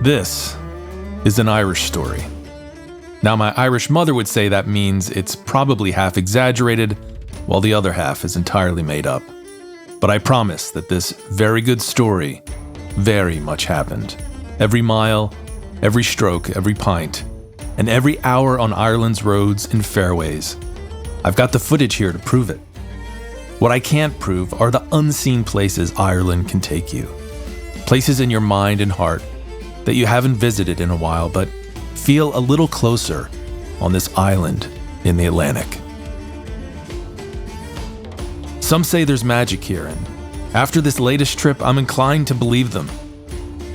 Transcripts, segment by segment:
This is an Irish story. Now, my Irish mother would say that means it's probably half exaggerated, while the other half is entirely made up. But I promise that this very good story very much happened. Every mile, every stroke, every pint, and every hour on Ireland's roads and fairways. I've got the footage here to prove it. What I can't prove are the unseen places Ireland can take you. Places in your mind and heart that you haven't visited in a while, but feel a little closer on this island in the Atlantic. Some say there's magic here, and after this latest trip, I'm inclined to believe them.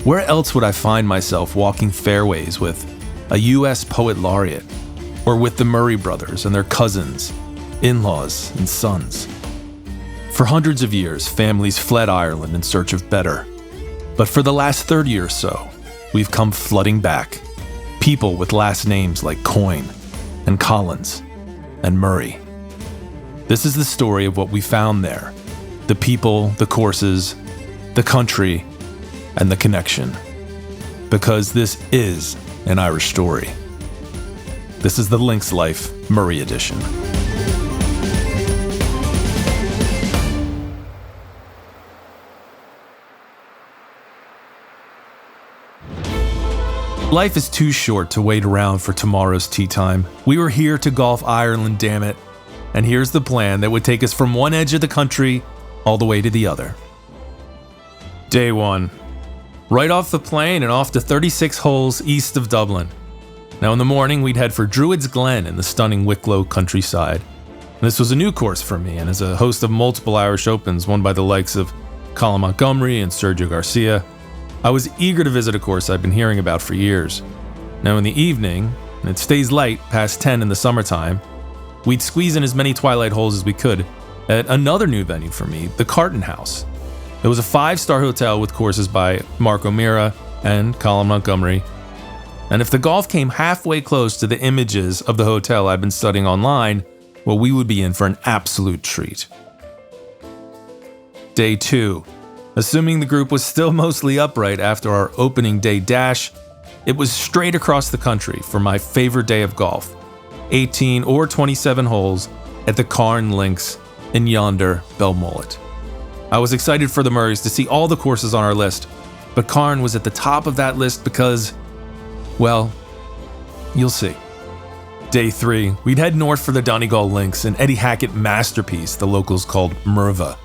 Where else would I find myself walking fairways with a US poet laureate, or with the Murray brothers and their cousins, in-laws, and sons? For hundreds of years, families fled Ireland in search of better. But for the last 30 or so, we've come flooding back. People with last names like Coyne and Collins and Murray. This is the story of what we found there. The people, the courses, the country, and the connection. Because this is an Irish story. This is the Links Life Murray edition. Life is too short to wait around for tomorrow's tea time. We were here to golf Ireland, damn it. And here's the plan that would take us from one edge of the country all the way to the other. Day 1. Right off the plane and off to 36 holes east of Dublin. Now in the morning, we'd head for Druids Glen in the stunning Wicklow countryside. This was a new course for me, and as a host of multiple Irish Opens won by the likes of Colin Montgomery and Sergio Garcia, I was eager to visit a course I've been hearing about for years. Now in the evening, and it stays light past 10 in the summertime, we'd squeeze in as many twilight holes as we could at another new venue for me, the Carton House. It was a 5-star hotel with courses by Mark O'Meara and Colin Montgomery. And if the golf came halfway close to the images of the hotel I'd been studying online, well, we would be in for an absolute treat. Day 2. Assuming the group was still mostly upright after our opening day dash, it was straight across the country for my favorite day of golf, 18 or 27 holes at the Carn Links in yonder Belmullet. I was excited for the Murrays to see all the courses on our list, but Carn was at the top of that list because, well, you'll see. Day 3, we'd head north for the Donegal Links, an Eddie Hackett masterpiece the locals called Murva.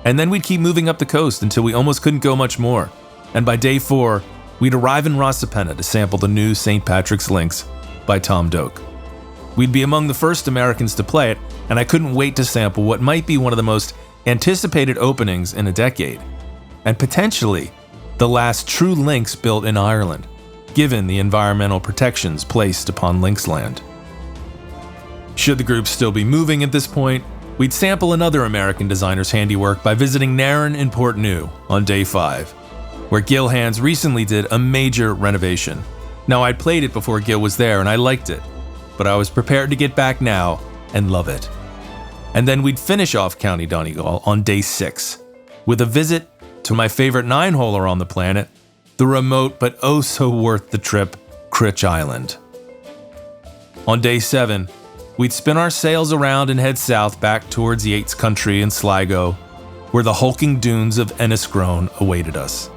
And then we'd keep moving up the coast until we almost couldn't go much more. And by day 4, we'd arrive in Rosapenna to sample the new St. Patrick's Links by Tom Doak. We'd be among the first Americans to play it, and I couldn't wait to sample what might be one of the most anticipated openings in a decade, and potentially the last true links built in Ireland, given the environmental protections placed upon linksland. Should the group still be moving at this point, we'd sample another American designer's handiwork by visiting Narin&portnoo on day 5, where Gil Hands recently did a major renovation. Now, I'd played it before Gil was there and I liked it, but I was prepared to get back now and love it. And then we'd finish off County Donegal on day 6 with a visit to my favorite 9-holer on the planet, the remote but oh so worth the trip, Critch Island. On day 7, we'd spin our sails around and head south back towards Yates Country in Sligo, where the hulking dunes of Enniscrone awaited us.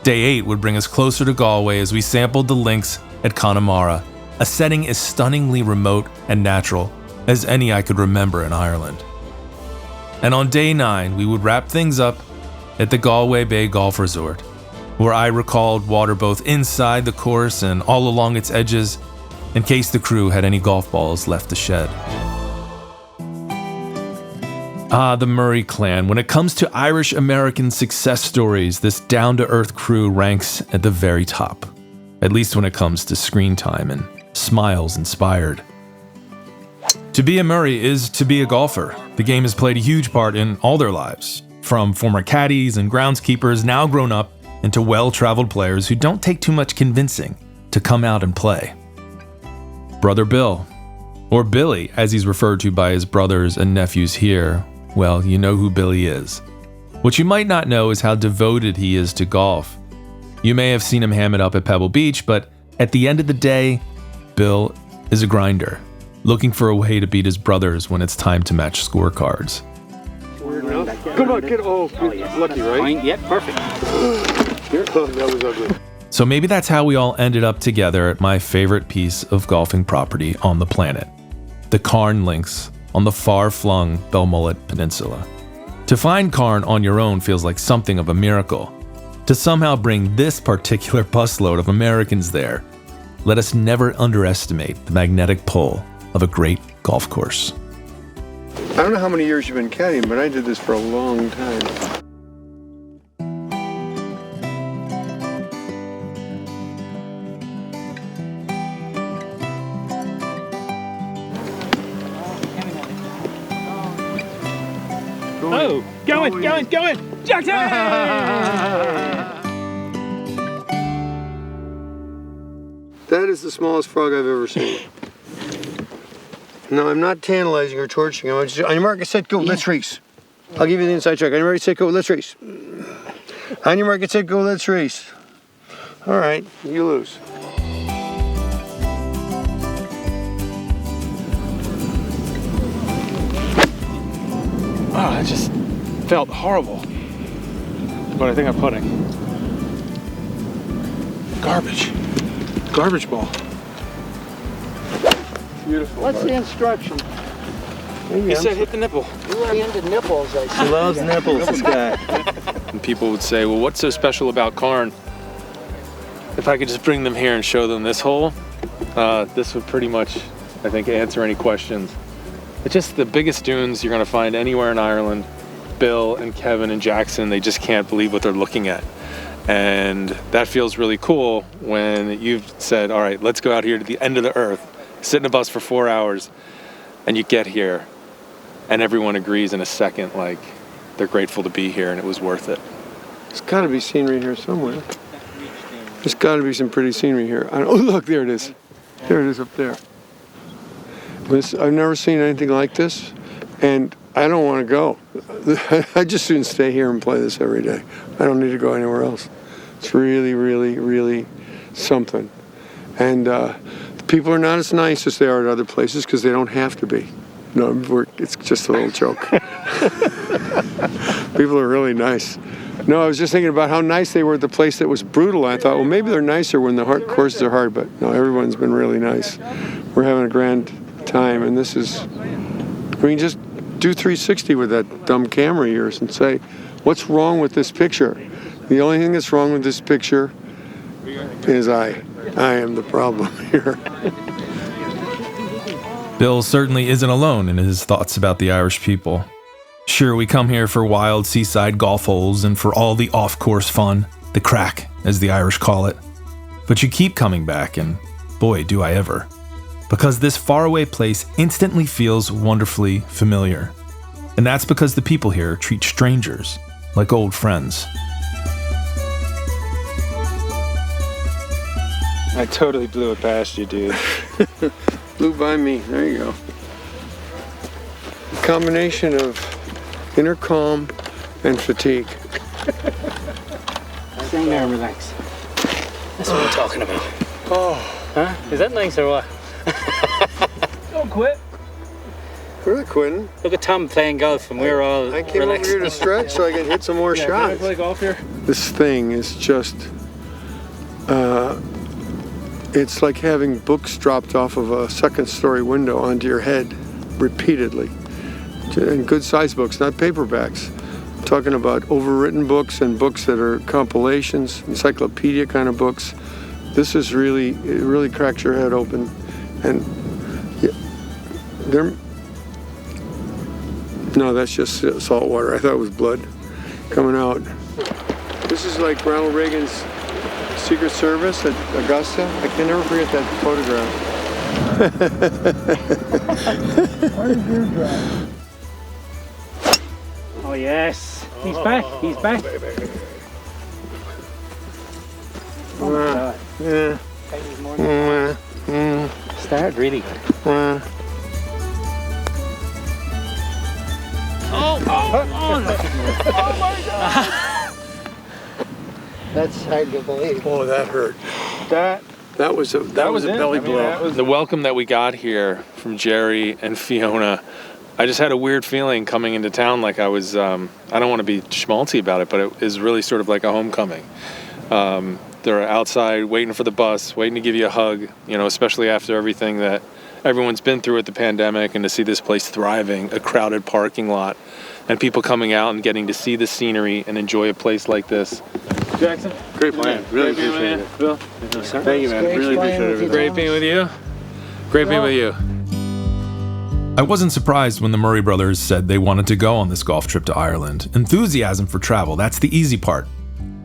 Day 8 would bring us closer to Galway as we sampled the links at Connemara, a setting as stunningly remote and natural as any I could remember in Ireland. And on day 9, we would wrap things up at the Galway Bay Golf Resort, where I recalled water both inside the course and all along its edges, in case the crew had any golf balls left to shed. The Murray clan. When it comes to Irish-American success stories, this down-to-earth crew ranks at the very top, at least when it comes to screen time and smiles inspired. To be a Murray is to be a golfer. The game has played a huge part in all their lives, from former caddies and groundskeepers now grown up into well-traveled players who don't take too much convincing to come out and play. Brother Bill, or Billy as he's referred to by his brothers and nephews here, well, you know who Billy is. What you might not know is how devoted he is to golf. You may have seen him ham it up at Pebble Beach, but at the end of the day, Bill is a grinder, looking for a way to beat his brothers when it's time to match scorecards. Come on, get lucky, right? Yep, perfect. That was ugly. So maybe that's how we all ended up together at my favorite piece of golfing property on the planet, the Cairn Links on the far-flung Belmullet Peninsula. To find Cairn on your own feels like something of a miracle. To somehow bring this particular busload of Americans there, let us never underestimate the magnetic pull of a great golf course. I don't know how many years you've been caddying, but I did this for a long time. Oh, going, Jackson! That is the smallest frog I've ever seen. No, I'm not tantalizing or torturing him. On your mark, get set, go, let's race. I'll give you the inside track. On your mark, get set, go, let's race. On your mark, get set, go, let's race. All right, you lose. Oh, it just felt horrible. But I think I'm putting. Garbage ball. Beautiful. What's the instruction? He said hit the nipple. You are into nipples, I see. He loves nipples, this guy. And people would say, well, what's so special about Cairn? If I could just bring them here and show them this hole, this would pretty much, I think, answer any questions. It's just the biggest dunes you're going to find anywhere in Ireland. Bill and Kevin and Jackson, they just can't believe what they're looking at. And that feels really cool when you've said, all right, let's go out here to the end of the earth, sit in a bus for 4 hours, and you get here, and everyone agrees in a second, like, they're grateful to be here and it was worth it. There's got to be scenery here somewhere. There's got to be some pretty scenery here. Oh, look, there it is. There it is up there. I've never seen anything like this, and I don't want to go. I just soon stay here and play this every day. I don't need to go anywhere else. It's really, really, really something. And the people are not as nice as they are at other places because they don't have to be. No, it's just a little joke. People are really nice. No, I was just thinking about how nice they were at the place that was brutal. I thought, well, maybe they're nicer when the courses are hard, but no, everyone's been really nice. We're having a grand time, and this is, we can just do 360 with that dumb camera of yours and say, what's wrong with this picture? The only thing that's wrong with this picture is I am the problem here. Bill certainly isn't alone in his thoughts about the Irish people. Sure, we come here for wild seaside golf holes and for all the off-course fun, the crack, as the Irish call it. But you keep coming back, and boy, do I ever. Because this faraway place instantly feels wonderfully familiar. And that's because the people here treat strangers like old friends. I totally blew it past you, dude. Blew by me. There you go. A combination of inner calm and fatigue. Stay there and relax. That's what we're talking about. Oh. Huh? Is that nice or what? Don't quit. We're not quitting. Look at Tom playing golf and we're all I came relaxed. over here to stretch so I can hit some more shots. Can I play golf here? This thing is just, it's like having books dropped off of a second-story window onto your head repeatedly. And good-sized books, not paperbacks. I'm talking about overwritten books and books that are compilations, encyclopedia kind of books. This is really, it really cracks your head open. And no, that's just salt water. I thought it was blood coming out. This is like Ronald Reagan's Secret Service at Augusta. I can never forget that photograph. Where's your drive? Oh yes, he's back. He's back. Oh my God. Yeah. Started really good. Oh my God! That's hard to believe. Oh, that hurt. That was a it. belly blow. That was the welcome that we got here from Jerry and Fiona. I just had a weird feeling coming into town, like I was, I don't want to be schmaltzy about it, but it is really sort of like a homecoming. They're outside waiting for the bus, waiting to give you a hug, especially after everything that everyone's been through with the pandemic, and to see this place thriving, a crowded parking lot, and people coming out and getting to see the scenery and enjoy a place like this. Jackson? Great plan. Really appreciate it. Bill? Thank you, man. Really appreciate it. Great being with you. Great being with you. I wasn't surprised when the Murray brothers said they wanted to go on this golf trip to Ireland. Enthusiasm for travel, that's the easy part.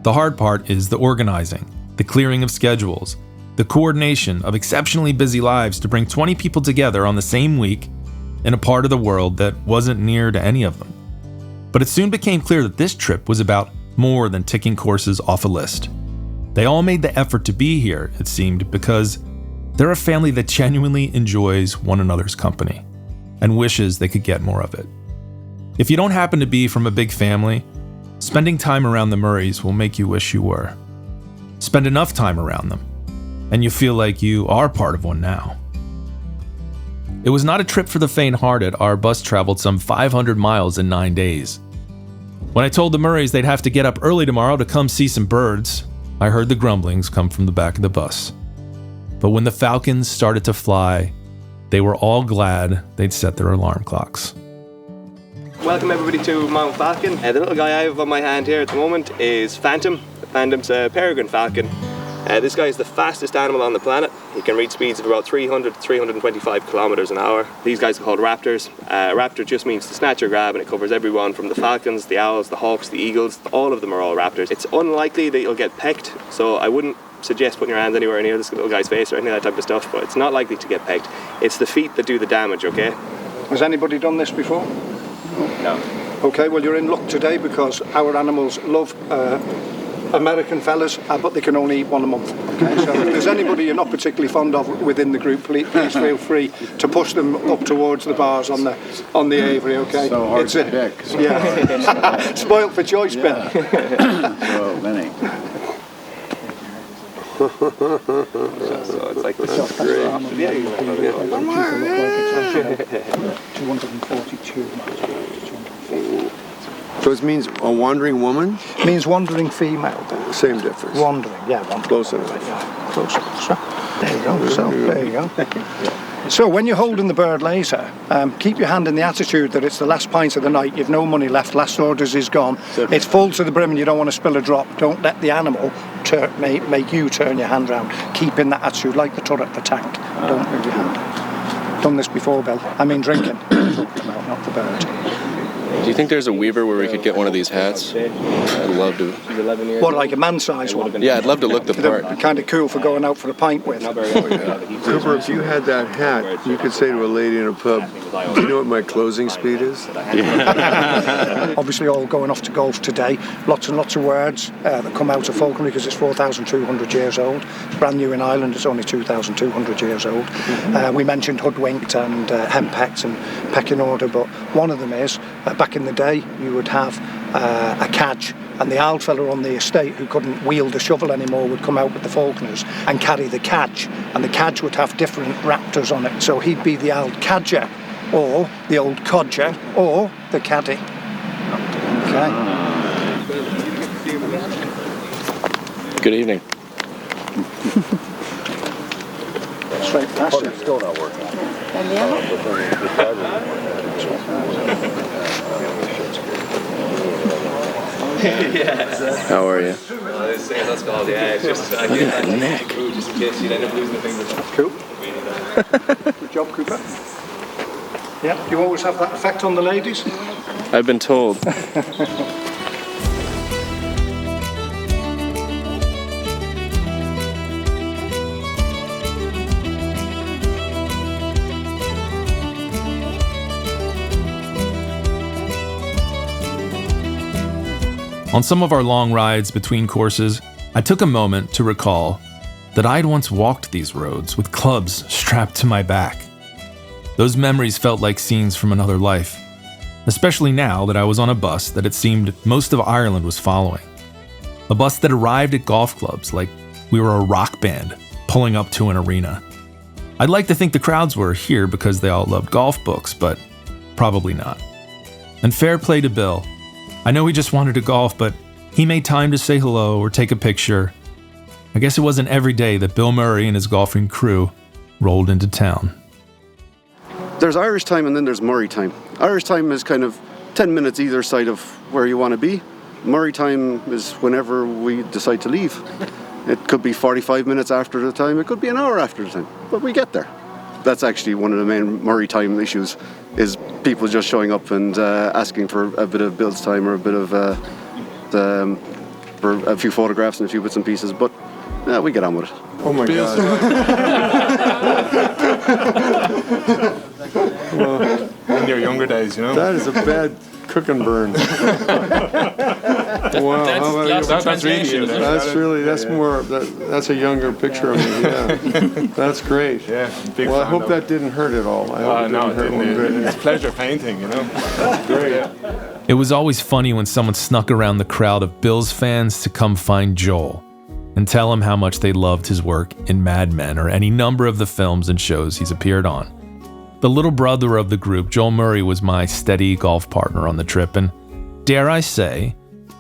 The hard part is the organizing, the clearing of schedules, the coordination of exceptionally busy lives to bring 20 people together on the same week in a part of the world that wasn't near to any of them. But it soon became clear that this trip was about more than ticking courses off a list. They all made the effort to be here, it seemed, because they're a family that genuinely enjoys one another's company and wishes they could get more of it. If you don't happen to be from a big family, spending time around the Murrays will make you wish you were. Spend enough time around them, and you feel like you are part of one now. It was not a trip for the faint-hearted. Our bus traveled some 500 miles in 9 days. When I told the Murrays they'd have to get up early tomorrow to come see some birds, I heard the grumblings come from the back of the bus. But when the falcons started to fly, they were all glad they'd set their alarm clocks. Welcome everybody to Mount Falcon. The little guy I have on my hand here at the moment is Phantom. Phantom's a peregrine falcon. This guy is the fastest animal on the planet. He can reach speeds of about 300 to 325 kilometers an hour. These guys are called raptors. Raptor just means to snatch or grab, and it covers everyone from the falcons, the owls, the hawks, the eagles. All of them are all raptors. It's unlikely that you'll get pecked, so I wouldn't suggest putting your hands anywhere near this little guy's face or any of that type of stuff, but it's not likely to get pecked. It's the feet that do the damage, okay? Has anybody done this before? No. Okay, well you're in luck today because our animals love American fellas, but they can only eat one a month. Okay, so if there's anybody you're not particularly fond of within the group, please feel free to push them up towards the bars on the Avery. Okay, so hard to pick. Yeah, spoiled for choice, yeah. Bill. So many. So it's like this. 242 miles. So it means a wandering woman? Means wandering female. Same difference. Wandering, yeah. Wandering. Close enough. Yeah, close enough. So, there you go. So, there you go. So when you're holding the bird laser, keep your hand in the attitude that it's the last pint of the night, you've no money left, last orders is gone, it's full to the brim and you don't want to spill a drop. Don't let the animal make you turn your hand round. Keep in that attitude, like the turret, the tank. Don't move your hand. Done this before, Bill. I mean drinking. Not the bird. Do you think there's a Weaver where we could get one of these hats? I'd love to. What, like a man-sized one? Yeah, I'd love to look the part. They're kind of cool for going out for a pint with. Cooper, if you had that hat, you could say to a lady in a pub, do you know what my closing speed is? Obviously all going off to golf today. Lots and lots of words that come out of falconry because it's 4,200 years old. It's brand new in Ireland, it's only 2,200 years old. We mentioned hoodwinked and henpecked and pecking order, but one of them is, back in the day, you would have a cadge, and the old fella on the estate who couldn't wield a shovel anymore would come out with the falconers and carry the cadge, and the cadge would have different raptors on it, so he'd be the old cadger, or the old codger, or the caddy. Okay. Good evening. Straight past it. Still not working. How are you? That's called, yeah, it's just Look at that neck. just in case you'd end up losing the fingers. Cool. Good job, Cooper. Yeah, you always have that effect on the ladies. I've been told. On some of our long rides between courses, I took a moment to recall that I'd once walked these roads with clubs strapped to my back. Those memories felt like scenes from another life, especially now that I was on a bus that it seemed most of Ireland was following. A bus that arrived at golf clubs like we were a rock band pulling up to an arena. I'd like to think the crowds were here because they all loved golf books, but probably not. And fair play to Bill. I know he just wanted to golf, but he made time to say hello or take a picture. I guess it wasn't every day that Bill Murray and his golfing crew rolled into town. There's Irish time and then there's Murray time. Irish time is kind of 10 minutes either side of where you want to be. Murray time is whenever we decide to leave. It could be 45 minutes after the time, it could be an hour after the time, but we get there. That's actually one of the main Murray time issues, is people just showing up and asking for a bit of Bill's time or a bit of for a few photographs and a few bits and pieces, but we get on with it. Oh my God. Well, In your younger days, you know. that is a bad cook and burn. Wow, That's really that's a younger picture of me. Yeah, that's great. Yeah, big Well, I fan hope of that didn't hurt at all. I hope no, it didn't hurt one bit. it's pleasure painting, you know. Great. It was always funny when someone snuck around the crowd of Bills fans to come find Joel and tell him how much they loved his work in Mad Men or any number of the films and shows he's appeared on. The little brother of the group, Joel Murray, was my steady golf partner on the trip and, dare I say,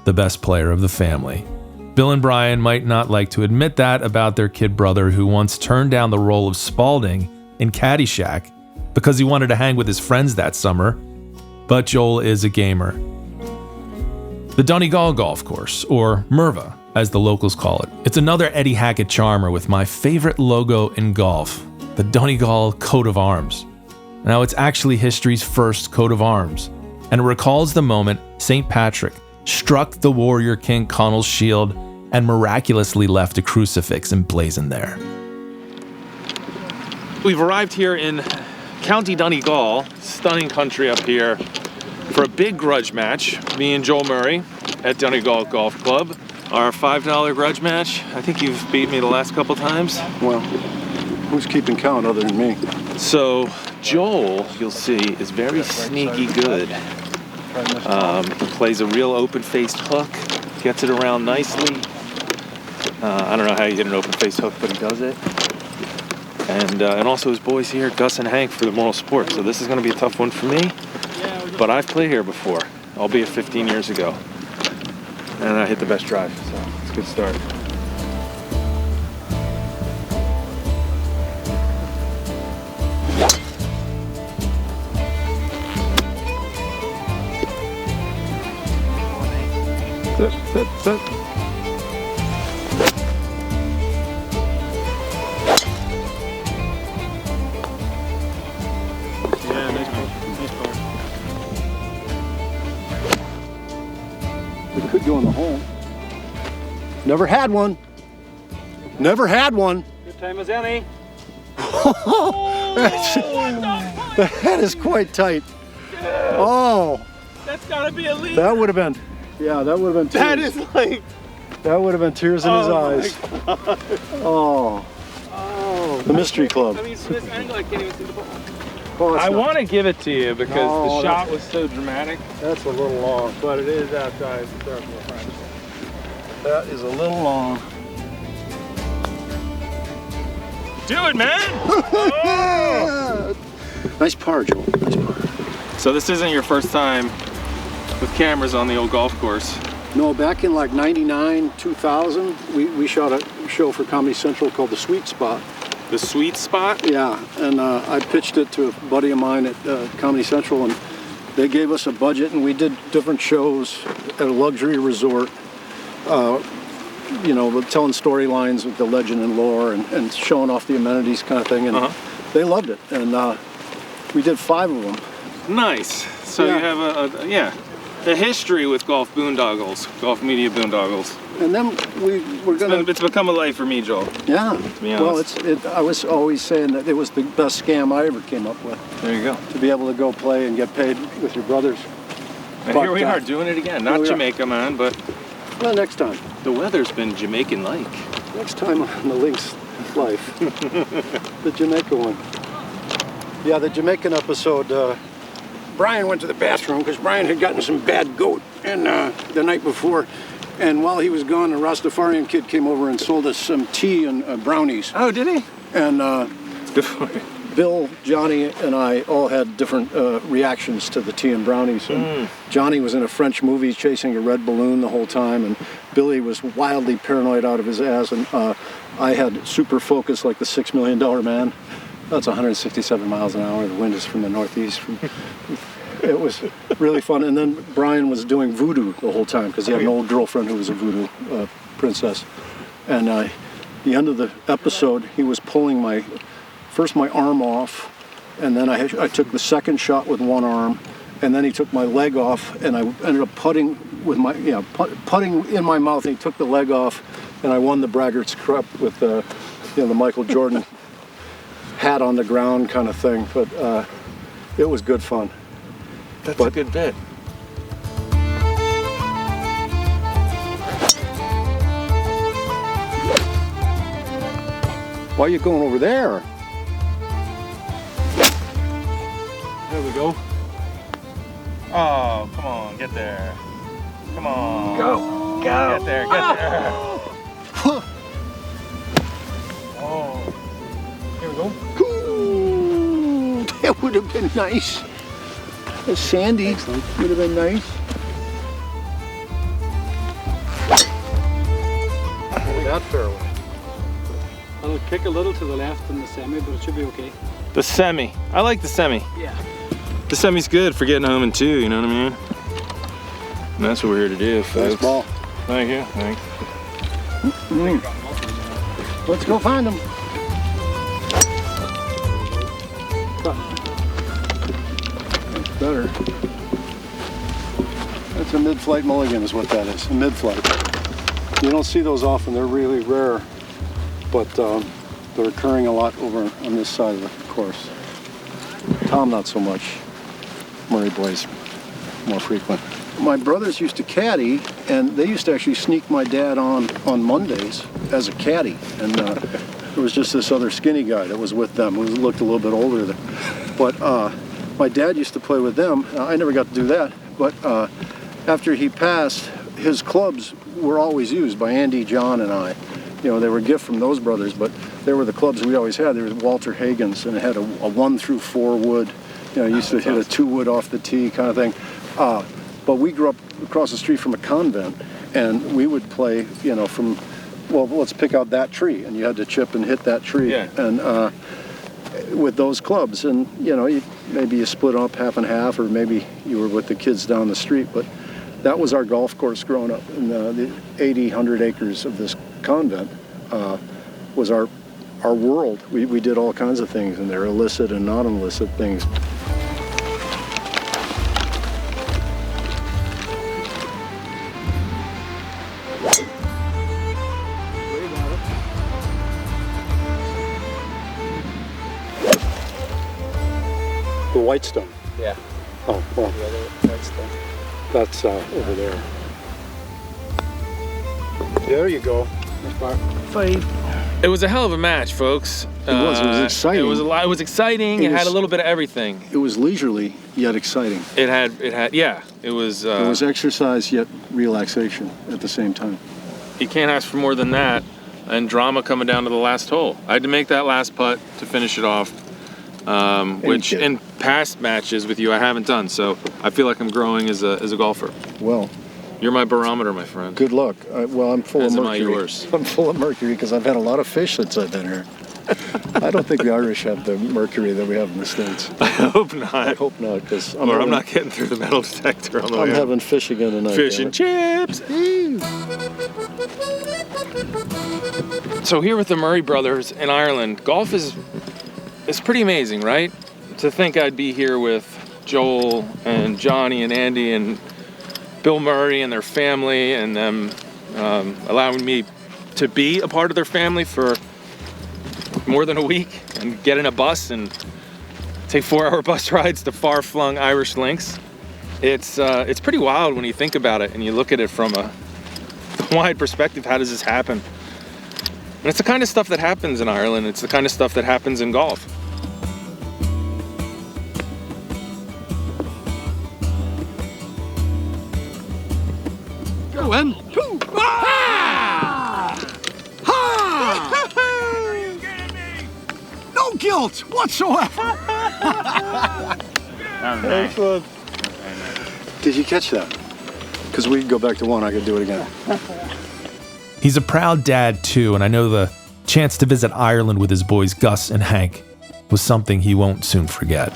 the best player of the family. Bill and Brian might not like to admit that about their kid brother who once turned down the role of Spaulding in Caddyshack because he wanted to hang with his friends that summer, but Joel is a gamer. The Donegal Golf Course, or Merva, as the locals call it. It's another Eddie Hackett charmer with my favorite logo in golf, the Donegal coat of arms. Now, it's actually history's first coat of arms, and it recalls the moment St. Patrick struck the warrior king Connell's shield and miraculously left a crucifix emblazoned there. We've arrived here in County Donegal, stunning country up here, for a big grudge match. Me and Joel Murray at Donegal Golf Club. Our $5 grudge match. I think you've beat me the last couple times. Well, who's keeping count other than me? So Joel, you'll see, is very sneaky good. Plays a real open-faced hook, gets it around nicely. I don't know how you get an open-faced hook, but he does it. And also his boys here, Gus and Hank, for the moral sport. So this is going to be a tough one for me. But I've played here before, albeit 15 years ago. And I hit the best drive, so it's a good start. Sit. Yeah, nice ball. We could go in the hole. Never had one. Never had one. Good time as any. That is quite tight. Oh, That's gotta be a lead. that would have been. Yeah, that would have been tears. That is like. That would have been tears in his eyes. Oh. The Mystery Club. I mean, from this angle, I can't even see the ball. Oh, it's I not- want to give it to you because No, the shot was so dramatic, That's a little long. but it is outside the circle. That is a little long. Do it, man! Nice par, Joel. Nice par. So this isn't your first time with cameras on the old golf course. No, back in like 99, 2000, we shot a show for Comedy Central called The Sweet Spot. The sweet spot? Yeah, and I pitched it to a buddy of mine at Comedy Central, and they gave us a budget, and we did different shows at a luxury resort, you know, telling storylines of the legend and lore and showing off the amenities kind of thing, and they loved it, and we did 5 of them. Nice. So Yeah. you have a history with golf boondoggles, golf media boondoggles. And then we're gonna. It's become a life for me, Joel. Yeah. be Well, honest. I was always saying that it was the best scam I ever came up with, There you go. to be able to go play and get paid with your brothers. And But, here we are doing it again. Not we are. Jamaica, man, but Well, next time. the weather's been Jamaican-like. Next time on the Lynx Life. The Jamaica one. Yeah, the Jamaican episode, Brian went to the bathroom because Brian had gotten some bad goat and the night before, And while he was gone, a Rastafarian kid came over and sold us some tea and brownies. Oh, did he? And Good for you. Bill, Johnny, and I all had different reactions to the tea and brownies. And Johnny was in a French movie chasing a red balloon the whole time, and Billy was wildly paranoid out of his ass, and I had super focus like the $6 Million Man. That's 167 miles an hour. The wind is from the northeast. It was really fun. And then Brian was doing voodoo the whole time because he had an old girlfriend who was a voodoo princess. And the end of the episode, he was pulling my arm off, and then I took the second shot with one arm, and then he took my leg off, and I ended up putting with my putting in my mouth. And he took the leg off, and I won the Braggart's Cup with the Michael Jordan hat on the ground kind of thing. But it was good fun. That's a good bit. Why are you going over there? There we go. Oh, come on, get there. Come on. Go. Get there, get there. Oh. Here we go. Ooh, that would have been nice. Sandy would have been nice. That fairway. I'll kick a little to the left in the semi, but it should be okay. The semi. I like the semi. Yeah. The semi's good for getting home in two, you know what I mean? And that's what we're here to do, folks. Nice ball. Thank you. Thanks. Let's go find them. That's better. That's a mid-flight mulligan is what that is, a mid-flight. You don't see those often, they're really rare, but they're occurring a lot over on this side of the course. Tom, not so much. Murray boys, more frequent. My brothers used to caddy, and they used to actually sneak my dad on Mondays as a caddy. And there was just this other skinny guy that was with them who looked a little bit older. But my dad used to play with them. I never got to do that. But after he passed, his clubs were always used by Andy, John, and I. You know, they were a gift from those brothers, but they were the clubs we always had. There was Walter Hagen's, and it had a 1-through-4 wood. You know, used to hit a 2-wood off the tee kind of thing. But we grew up across the street from a convent, and we would play, you know, from, well, let's pick out that tree, and you had to chip and hit that tree. Yeah. And with those clubs, and you know, maybe you split up half and half, or maybe you were with the kids down the street. But that was our golf course growing up, and the 100 acres of this convent was our world. We did all kinds of things, and they're illicit and not illicit things. The Whitestone. Yeah. Oh, well, The other Whitestone. that's over there. There you go. It was a hell of a match, folks. It was exciting. It was a lot. It was exciting. It had a little bit of everything. It was leisurely yet exciting. It had, yeah. It was. It was exercise yet relaxation at the same time. You can't ask for more than that. And drama coming down to the last hole. I had to make that last putt to finish it off, which in past matches with you I haven't done. So I feel like I'm growing as a golfer. Well, you're my barometer, my friend. good luck. Well, I'm full As of am I mercury. yours. I'm full of mercury because I've had a lot of fish since I've been here. I don't think the Irish have the mercury that we have in the States. I hope not. I hope not, because I'm not getting through the metal detector on the way I'm home. having fish again tonight. Fish damn and it. chips. So here with the Murray brothers in Ireland, golf is pretty amazing, right? To think I'd be here with Joel and Johnny and Andy and Bill Murray and their family, and them allowing me to be a part of their family for more than a week, and get in a bus and take 4-hour bus rides to far-flung Irish links. It's pretty wild when you think about it and you look at it from a wide perspective. How does this happen? And it's the kind of stuff that happens in Ireland. It's the kind of stuff that happens in golf. Go in. fault whatsoever. Excellent. Did you catch that? Because we can go back to one, I could do it again. He's a proud dad too, and I know the chance to visit Ireland with his boys Gus and Hank was something he won't soon forget.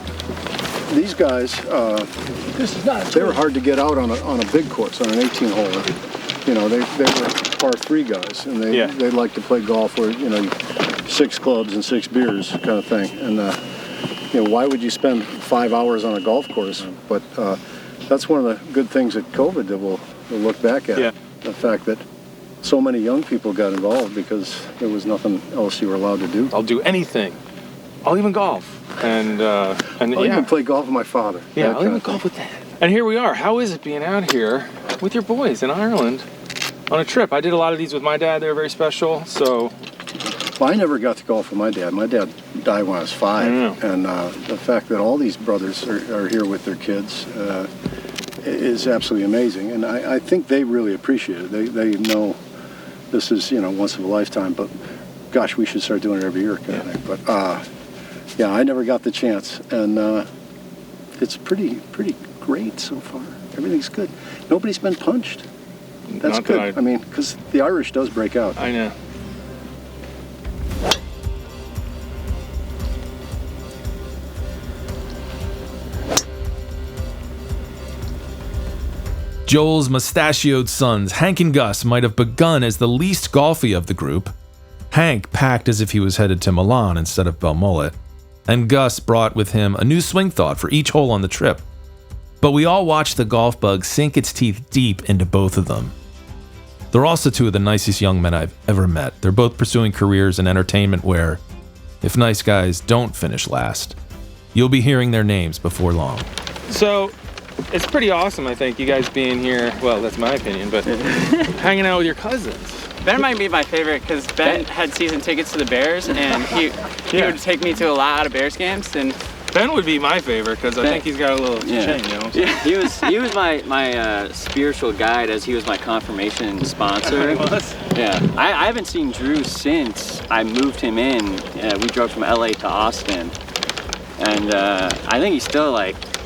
These guys, they were hard to get out on a big course, on an 18-holer. You know, they were par 3 guys, and they like to play golf where, you know, 6 clubs and 6 beers kind of thing. And, you know, why would you spend 5 hours on a golf course? But that's one of the good things that COVID that we'll look back at. Yeah. The fact that so many young people got involved because there was nothing else you were allowed to do. I'll do anything. I'll even golf. And I'll even play golf with my father. Yeah, I'll even golf with Dad. And here we are. How is it being out here with your boys in Ireland on a trip? I did a lot of these with my dad. They were very special. So, well, I never got to golf with my dad. My dad died when I was 5. And the fact that all these brothers are here with their kids is absolutely amazing. And I think they really appreciate it. They know this is, you know, once in a lifetime, but gosh, we should start doing it every year kind of thing. But yeah, I never got the chance, and it's pretty great so far. Everything's good. Nobody's been punched. That's good. I mean, because the Irish does break out. I know. Joel's mustachioed sons, Hank and Gus, might have begun as the least golfy of the group. Hank packed as if he was headed to Milan instead of Belmullet, and Gus brought with him a new swing thought for each hole on the trip. But we all watched the golf bug sink its teeth deep into both of them. They're also 2 of the nicest young men I've ever met. They're both pursuing careers in entertainment where, if nice guys don't finish last, you'll be hearing their names before long. So, it's pretty awesome, I think, you guys being here. Well, that's my opinion, but hanging out with your cousins. Ben might be my favorite because Ben had season tickets to the Bears, and he would take me to a lot of Bears games. And Ben would be my favorite because I think he's got a little chain, you know. Yeah, he was my spiritual guide as he was my confirmation sponsor. He was? Yeah, I haven't seen Drew since I moved him in. We drove from LA to Austin, and I think he still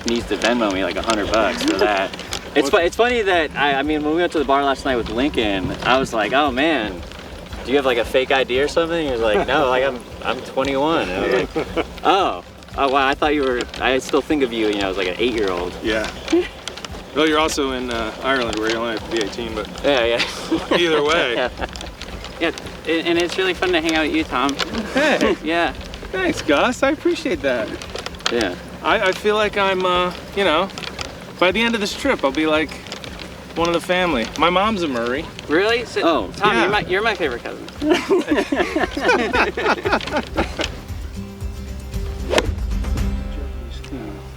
needs to Venmo me like $100 for that. It's funny that I mean when we went to the bar last night with Lincoln, I was like, oh man, do you have like a fake ID or something? He was like, no, like I'm 21. And I was like, oh wow, I thought you were. I still think of you, you know, as like an 8-year-old. Yeah. Well, you're also in Ireland where you only have to be 18, but yeah. Either way. Yeah, and it's really fun to hang out with you, Tom. Hey. Yeah. Thanks, Gus. I appreciate that. Yeah. I feel like I'm, you know, by the end of this trip, I'll be like one of the family. My mom's a Murray. Really? So, Tom, yeah. you're my favorite cousin.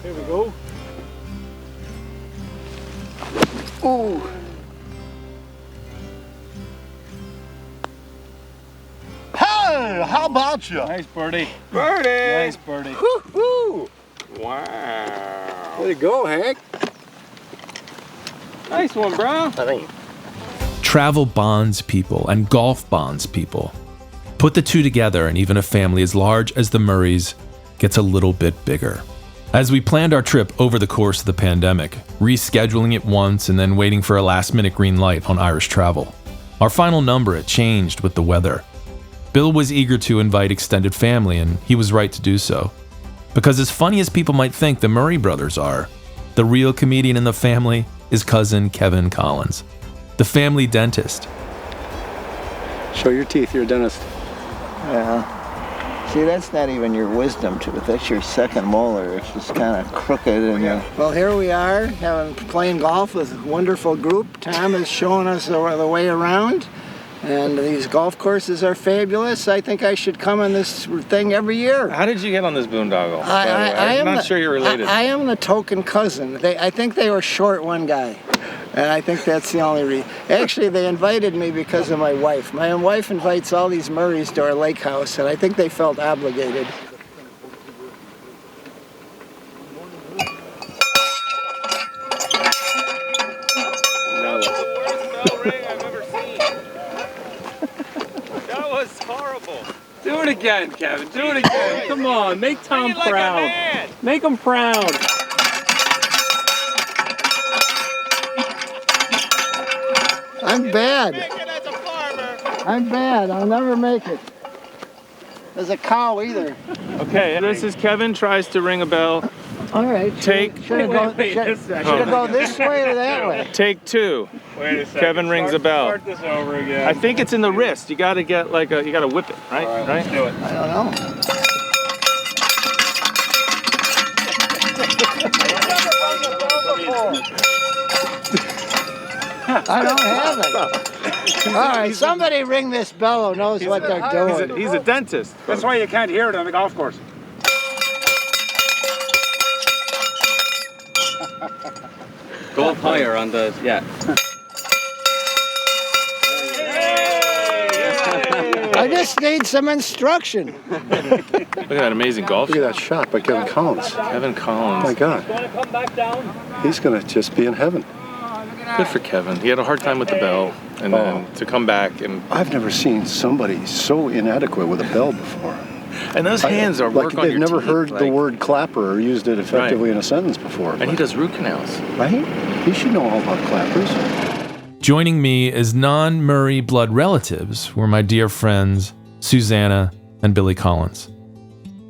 Here we go. Ooh. Hey, how about you? Nice birdie. Birdie! Nice birdie. Woo-hoo! Wow. Way to go, Hank. Nice one, bro. Travel bonds people and golf bonds people. Put the two together and even a family as large as the Murrays gets a little bit bigger. As we planned our trip over the course of the pandemic, rescheduling it once and then waiting for a last-minute green light on Irish Travel, our final number had changed with the weather. Bill was eager to invite extended family, and he was right to do so. Because as funny as people might think the Murray brothers are, the real comedian in the family is cousin Kevin Collins, the family dentist. Show your teeth, you're a dentist. Yeah. See, that's not even your wisdom tooth. That's your second molar. It's just kind of crooked. And well, here we are, playing golf with a wonderful group. Tom is showing us the way around. And these golf courses are fabulous. I think I should come on this thing every year. How did you get on this boondoggle? I'm not sure you're related. I am the token cousin. I think they were short one guy. And I think that's the only reason. Actually, they invited me because of my wife. My wife invites all these Murrays to our lake house, and I think they felt obligated. That was horrible. Do it again, Kevin. Do it again. Come on, make Tom proud. Make him proud. I'm bad. I'm bad. I'll never make it. There's a cow either. Okay, this is Kevin tries to ring a bell. All right. Take. Should I go this way or that way? Take 2. Wait a second. Kevin rings a bell. Start this over again. I think it's in the wrist. You got to get like you got to whip it, right? All right, let's do it. I don't know. I don't have it. All right, somebody ring this bell who knows what they're doing. He's a dentist. That's why you can't hear it on the golf course. Go up higher on the, I just need some instruction. Look at that amazing golf Look at shot. that shot by Kevin Collins. Kevin Oh Collins. my God. He's going to just be in heaven. Good for Kevin. He had a hard time with the bell, and then to come back and I've never seen somebody so inadequate with a bell before. those hands are work on they've your never teeth, heard the word clapper or used it effectively in a sentence before. And he does root canals. Right? He should know all about clappers. Joining me as non-Murray blood relatives were my dear friends Susanna and Billy Collins.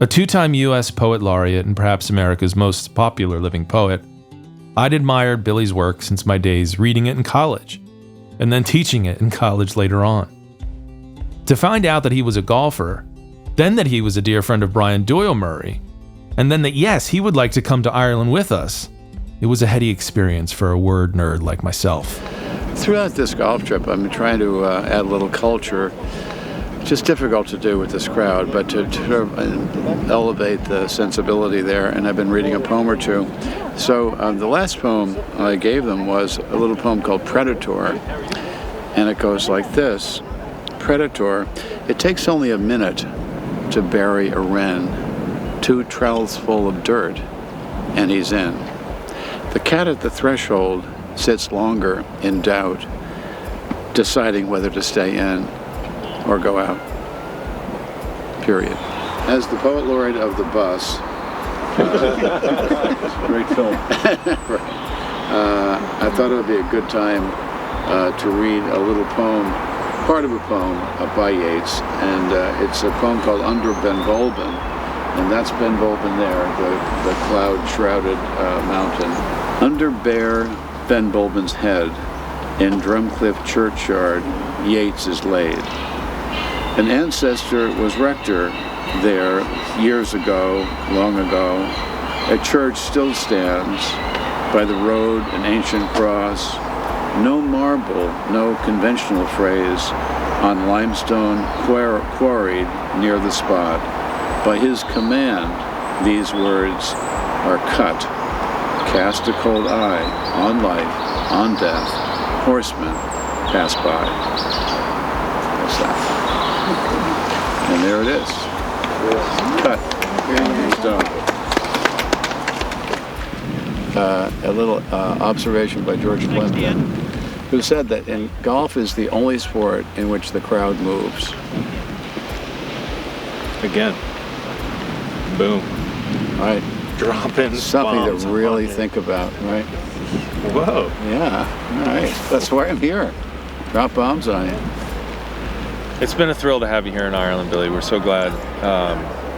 A 2-time U.S. Poet Laureate and perhaps America's most popular living poet, I'd admired Billy's work since my days reading it in college, and then teaching it in college later on. To find out that he was a golfer, then that he was a dear friend of Brian Doyle Murray, and then that yes, he would like to come to Ireland with us, it was a heady experience for a word nerd like myself. Throughout this golf trip, I'm trying to add a little culture. Just difficult to do with this crowd, but to elevate the sensibility there, and I've been reading a poem or two. So the last poem I gave them was a little poem called Predator, and it goes like this. Predator, it takes only a minute to bury a wren, 2 trells full of dirt, and he's in. The cat at the threshold sits longer in doubt, deciding whether to stay in or go out. Period. As the poet laureate of the bus, Great film. I thought it would be a good time to read a little poem, part of a poem by Yeats, and it's a poem called Under Ben Bulben, and that's Ben Bulben there, the cloud-shrouded mountain. Under bare Ben Bulben's head, in Drumcliff churchyard, Yeats is laid. An ancestor was rector there years ago, long ago. A church still stands by the road, an ancient cross. No marble, no conventional phrase, on limestone quarried near the spot. By his command, these words are cut. Cast a cold eye on life, on death. Horsemen pass by. What's that? And there it is. Cut. A little observation by George Clinton, who said that golf is the only sport in which the crowd moves. Again. Boom. All right. Dropping something bombs to really think about, right? Whoa. Yeah. All right. That's why I'm here. Drop bombs on you. It's been a thrill to have you here in Ireland, Billy. We're so glad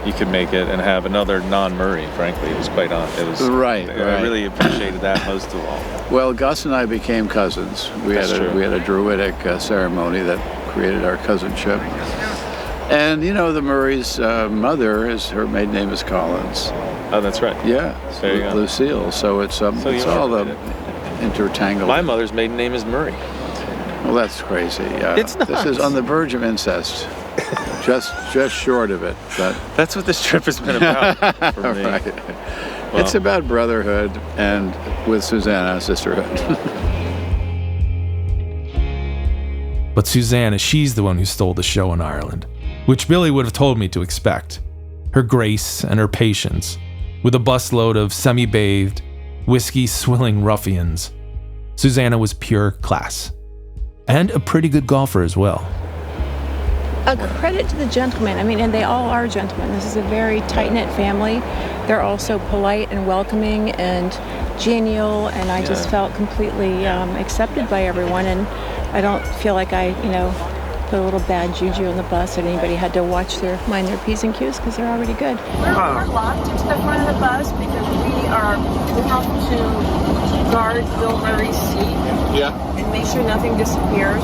you could make it and have another non-Murray, frankly. It was quite on. It was right. I really appreciated that most of all. Well, Gus and I became cousins. We had a druidic ceremony that created our cousinship. And you know, the Murray's mother her maiden name is Collins. Oh, that's right. Yeah, there you go. Lucille. So it's all the intertangled. My mother's maiden name is Murray. Well, that's crazy. It's not. This is on the verge of incest. just short of it. But that's what this trip has been about for me. Right. Well, it's about brotherhood and, with Susanna, sisterhood. But Susanna, she's the one who stole the show in Ireland, which Billy would have told me to expect. Her grace and her patience, with a busload of semi-bathed, whiskey-swilling ruffians. Susanna was pure class. And a pretty good golfer as well. A credit to the gentlemen. I mean, and they all are gentlemen. This is a very tight-knit family. They're all so polite and welcoming and genial, and I just felt completely accepted by everyone, and I don't feel like I, put a little bad juju on the bus, and anybody had to mind their P's and Q's because they're already good. We're locked into the front of the bus because we have to guard Bill Murray's seat and make sure nothing disappears.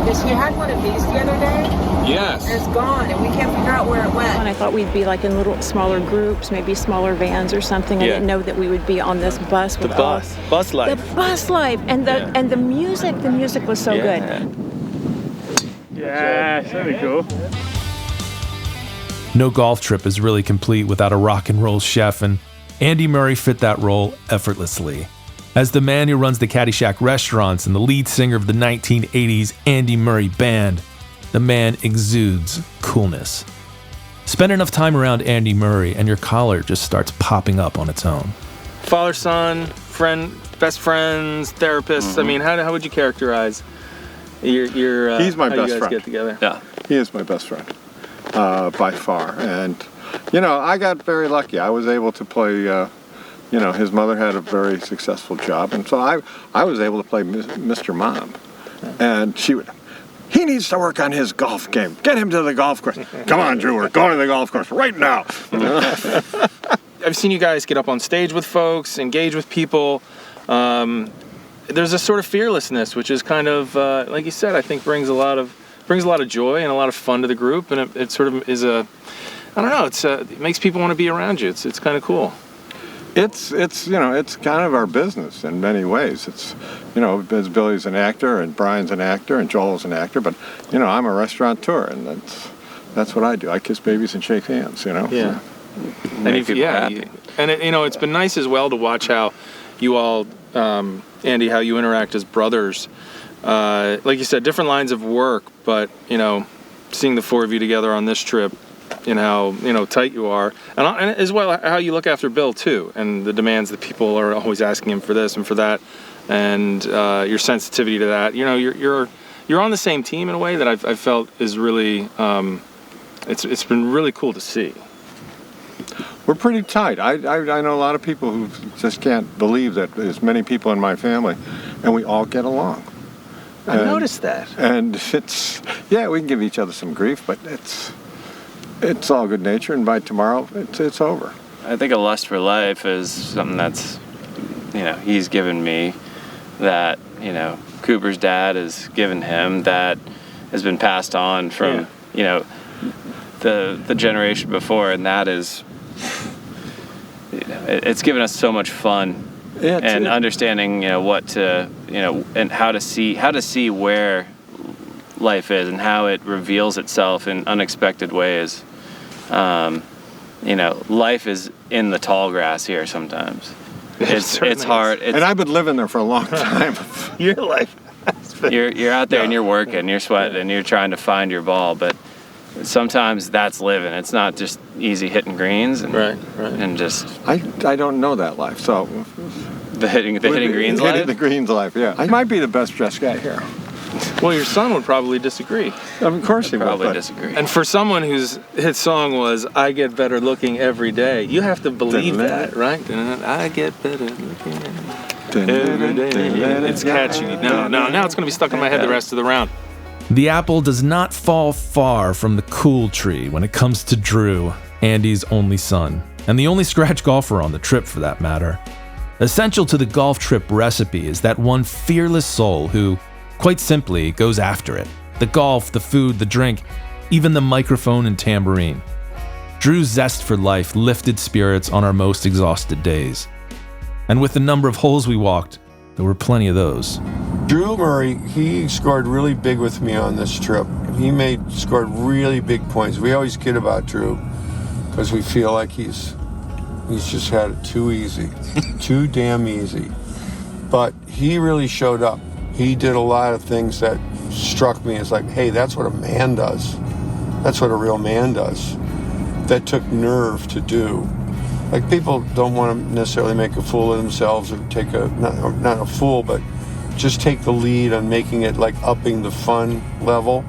Because he had one of these the other day. Yes. And it's gone, and we can't figure out where it went. And I thought we'd be like in little smaller groups, maybe smaller vans or something. I didn't know that we would be on this bus with bus life. The bus life, and the music was so good. Yeah, there we go. No golf trip is really complete without a rock and roll chef, and Andy Murray fit that role effortlessly. As the man who runs the Caddyshack restaurants and the lead singer of the 1980s Andy Murray Band, the man exudes coolness. Spend enough time around Andy Murray and your collar just starts popping up on its own. Father, son, friend, best friends, therapists. Mm-hmm. I mean, how would you characterize your He's my how best you guys friend. get together? Yeah. He is my best friend, by far. And, I got very lucky. I was able to play, his mother had a very successful job. And so I was able to play Mr. Mom. And he needs to work on his golf game. Get him to the golf course. Come on, Drew, we're going to the golf course right now. I've seen you guys get up on stage with folks, engage with people. There's a sort of fearlessness, which is kind of, like you said, I think brings a lot of joy and a lot of fun to the group, and it sort of is it makes people want to be around you. It's kind of cool. It's kind of our business in many ways. It's, Billy's an actor and Brian's an actor and Joel's an actor, but, I'm a restaurateur, and that's what I do. I kiss babies and shake hands, Yeah. And it's been nice as well to watch how you all, Andy, how you interact as brothers. Like you said, different lines of work, but, seeing the four of you together on this trip, and how tight you are, and as well how you look after Bill too, and the demands that people are always asking him for this and for that, and your sensitivity to that. You're on the same team in a way that I've felt is really it's been really cool to see. We're pretty tight. I know a lot of people who just can't believe that there's many people in my family, and we all get along. I noticed that. And we can give each other some grief, but it's all good nature, and by tomorrow, it's over. I think a lust for life is something that's, he's given me, that, Cooper's dad has given him, that has been passed on from, the generation before, and that is, it's given us so much fun, and understanding, what to, and how to see where life is and how it reveals itself in unexpected ways. Life is in the tall grass here sometimes. It's hard. And I've been living there for a long time. Your life. You're out there and you're working, you're sweating, and you're trying to find your ball, but sometimes that's living. It's not just easy hitting greens and right. And just I don't know that life, so the hitting greens life. Hitting the greens life, yeah. I might be the best dressed guy here. Well, your son would probably disagree. Of course he would. Probably disagree. And for someone whose hit song was "I Get Better Looking Every Day," you have to believe that, right? I get better looking every day. It's catchy. Now it's going to be stuck in my head the rest of the round. The apple does not fall far from the cool tree when it comes to Drew, Andy's only son, and the only scratch golfer on the trip for that matter. Essential to the golf trip recipe is that one fearless soul who, quite simply, goes after it. The golf, the food, the drink, even the microphone and tambourine. Drew's zest for life lifted spirits on our most exhausted days. And with the number of holes we walked, there were plenty of those. Drew Murray, he scored really big with me on this trip. He scored really big points. We always kid about Drew because we feel like he's just had it too easy, too damn easy. But he really showed up. He did a lot of things that struck me as like, hey, that's what a man does. That's what a real man does. That took nerve to do. Like, people don't want to necessarily make a fool of themselves or take not a fool, but just take the lead on making it like upping the fun level,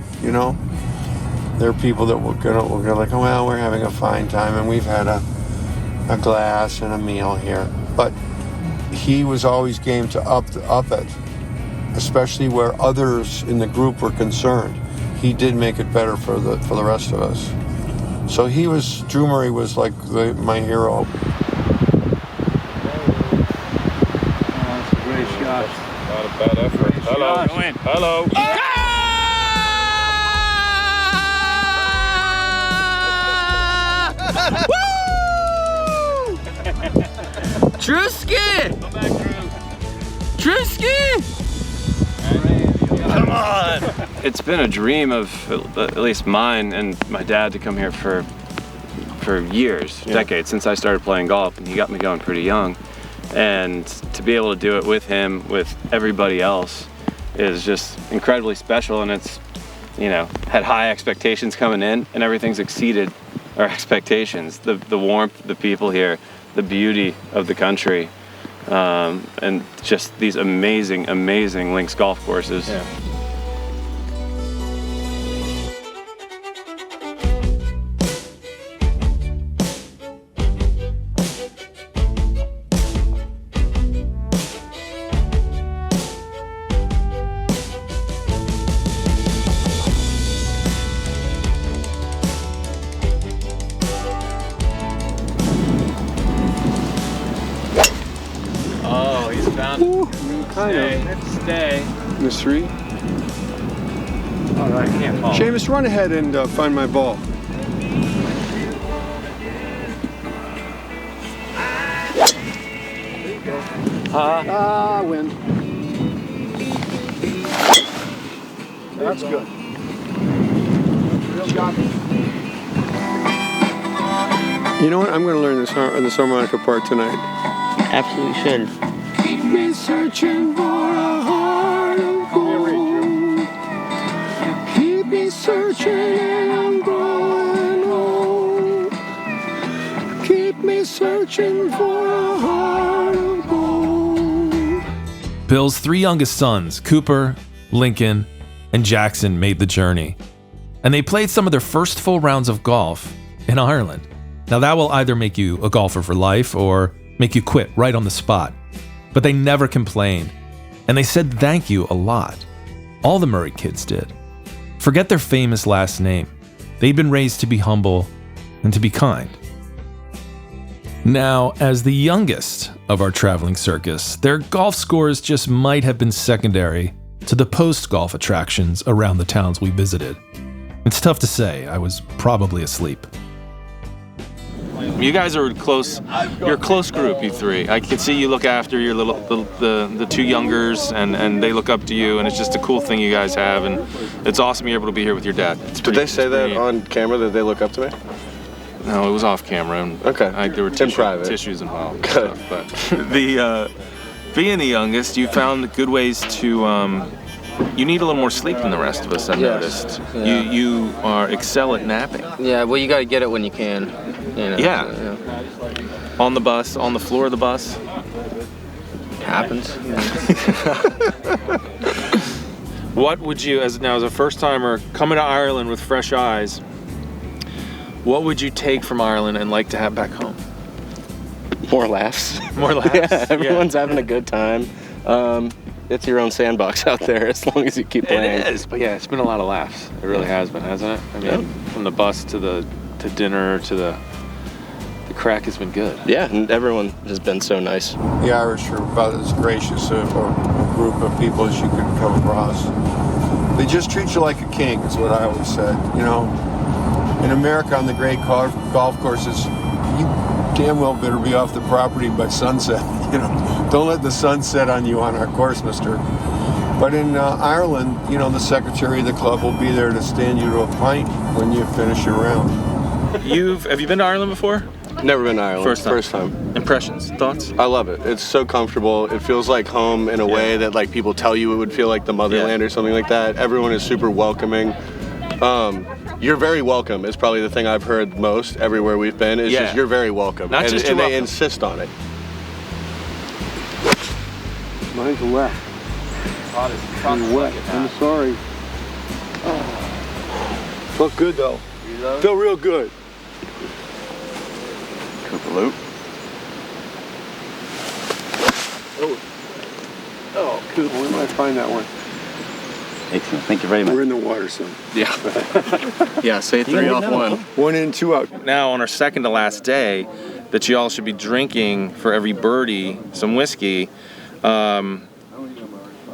There are people that will go like, oh, well, we're having a fine time and we've had a glass and a meal here. But he was always game to up it, especially where others in the group were concerned. He did make it better for the rest of us. So Drew Murray was like my hero. That's a great shot. Not a bad effort. Hello. Hello. Drewski! Drewski! Come on! It's been a dream of at least mine and my dad to come here for years, decades, since I started playing golf, and he got me going pretty young. And to be able to do it with him, with everybody else, is just incredibly special. And it's, had high expectations coming in, and everything's exceeded our expectations. The warmth, the people here, the beauty of the country, and just these amazing, amazing links golf courses. Yeah. Oh, he's found stay. Stay. Miss 3. All right, can't fall. Seamus, run ahead and find my ball. Wind. That's good. Real shot. You know what? I'm going to learn this harmonica part tonight. Absolutely should. Keep me searching for a heart of gold. Keep me searching and I'm growing old. Keep me searching for a heart of gold. Bill's 3 youngest sons, Cooper, Lincoln, and Jackson, made the journey. And they played some of their first full rounds of golf in Ireland. Now that will either make you a golfer for life or make you quit right on the spot. But they never complained, and they said thank you a lot. All the Murray kids did. Forget their famous last name. They'd been raised to be humble and to be kind. Now, as the youngest of our traveling circus, their golf scores just might have been secondary to the post-golf attractions around the towns we visited. It's tough to say. I was probably asleep. You guys are close. You're a close group, you 3. I can see you look after your the 2 youngers, and they look up to you, and it's just a cool thing you guys have, and it's awesome you're able to be here with your dad. Did they say that on camera that they look up to me? No, it was off camera. And okay. There were tissues involved. Good. And stuff, but being the youngest, you found good ways to. You need a little more sleep than the rest of us, I've noticed. Yeah. You excel at napping. Yeah, well, you got to get it when you can. Yeah. On the bus, on the floor of the bus. Happens. What would you, as a first timer coming to Ireland with fresh eyes, what would you take from Ireland and like to have back home? More laughs. More laughs. Yeah, everyone's having a good time. It's your own sandbox out there as long as you keep playing. It is, but yeah, it's been a lot of laughs. It really has been, hasn't it? I mean, from the bus to dinner to the crack has been good. Yeah, and everyone has been so nice. The Irish are about as gracious a group of people as you could come across. They just treat you like a king, is what I always said. In America on the great golf courses, you damn well better be off the property by sunset. Don't let the sun set on you on our course, mister. But in Ireland, the secretary of the club will be there to stand you to a pint when you finish your round. Have you been to Ireland before? Never been to Ireland. First time. Impressions, thoughts? I love it. It's so comfortable. It feels like home in a way that people tell you it would feel like the motherland or something like that. Everyone is super welcoming. You're very welcome is probably the thing I've heard most everywhere we've been. Is just you're very welcome. Not just and they welcome. insist on it. Mine's wet. I'm wet. I'm sorry. Felt good though. Felt real good. Koopaloop. Oh, cool. Where might I find that one? Excellent. Thank you very much. We're in the water, son. Yeah. Yeah, say 3 off 1. 1 in, 2 out. Now, on our second to last day, that you all should be drinking for every birdie some whiskey.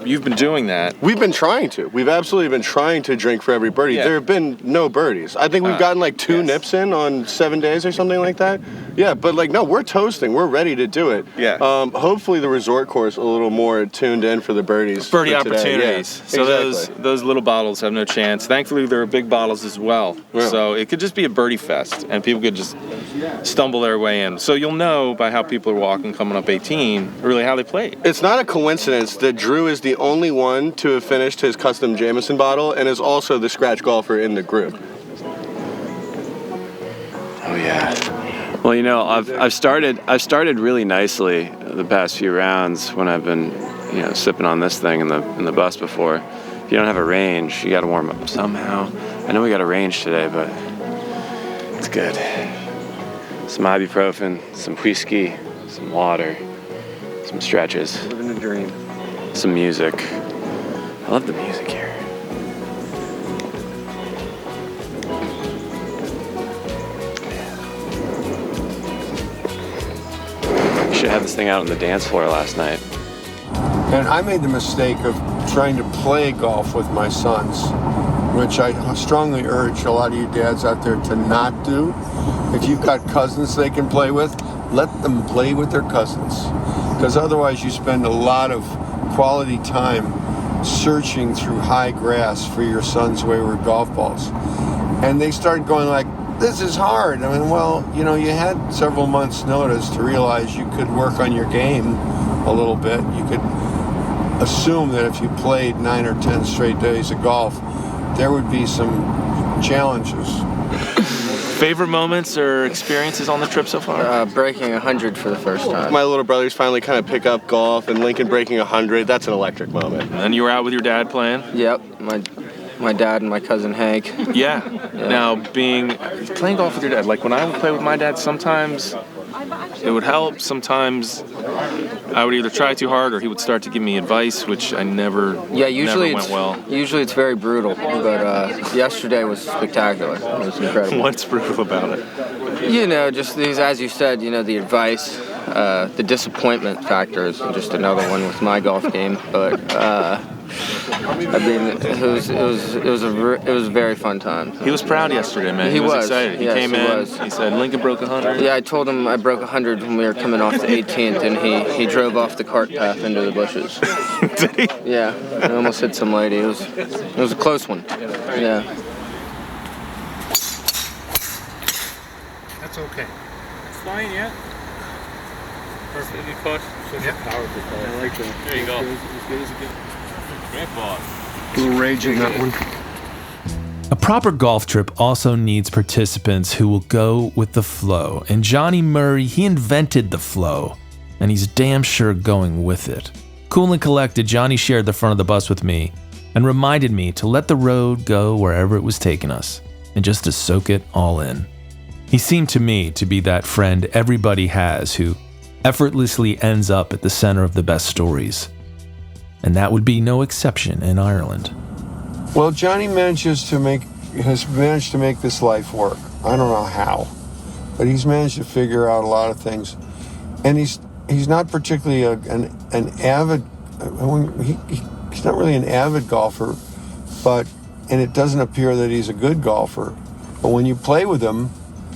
You've been doing that. We've been trying to. We've absolutely been trying to drink for every birdie. Yeah. There have been no birdies. I think we've gotten like 2 nips in on 7 days or something like that. Yeah, but like, no, we're toasting. We're ready to do it. Yeah. Hopefully the resort course a little more tuned in for the birdies. Birdie for today. opportunities. Yeah, So exactly. those little bottles have no chance. Thankfully, there are big bottles as well. Yeah. So it could just be a birdie fest, and people could just stumble their way in. So you'll know by how people are walking coming up 18, really how they played. It's not a coincidence that Drew is the only one to have finished his custom Jameson bottle and is also the scratch golfer in the group. Oh yeah. Well, you know, I've started really nicely the past few rounds when I've been, you know, sipping on this thing in the bus before. If you don't have a range, you got to warm up somehow. I know we got a range today, but it's good. Some ibuprofen, some whiskey, some water, some stretches. Living the dream. Some music. I love the music here. We should have this thing out on the dance floor last night. And I made the mistake of trying to play golf with my sons, which I strongly urge a lot of you dads out there to not do. If you've got cousins they can play with, let them play with their cousins. Because otherwise you spend a lot of quality time searching through high grass for your son's wayward golf balls. And they started going like, this is hard. I mean, well, you know, you had several months notice to realize you could work on your game a little bit. You could assume that if you played 9 or 10 straight days of golf, there would be some challenges. Favorite moments or experiences on the trip so far? Breaking 100 for the first time. My little brothers finally kind of pick up golf, and Lincoln breaking 100, that's an electric moment. And then you were out with your dad playing? Yep, my dad and my cousin Hank. Yeah. Now, playing golf with your dad, like when I would play with my dad, sometimes it would help. Sometimes I would either try too hard or he would start to give me advice, which I never went well. Usually it's very brutal, but yesterday was spectacular. It was incredible. What's brutal about it? You know, just these, as you said, you know, the advice, the disappointment factor is just another one with my golf game. But I mean, it was a very fun time. He was proud yesterday, man. He was excited. He came in. He said Lincoln broke 100. Yeah, I told him I broke 100 when we were coming off the 18th, and he drove off the cart path into the bushes. Did he? Yeah, I almost hit some lady. It was a close one. Yeah. That's okay. It's fine, yeah. Perfectly cut. Such a powerful cut. I like that. There you go. It's good as a good. Great ball. Raging that one. A proper golf trip also needs participants who will go with the flow. And Johnny Murray, he invented the flow. And he's damn sure going with it. Cool and collected, Johnny shared the front of the bus with me and reminded me to let the road go wherever it was taking us and just to soak it all in. He seemed to me to be that friend everybody has who effortlessly ends up at the center of the best stories. And that would be no exception in Ireland. Well, Johnny has managed to make this life work. I don't know how, but he's managed to figure out a lot of things. And he's not particularly an avid. He's not really an avid golfer, and it doesn't appear that he's a good golfer. But when you play with him,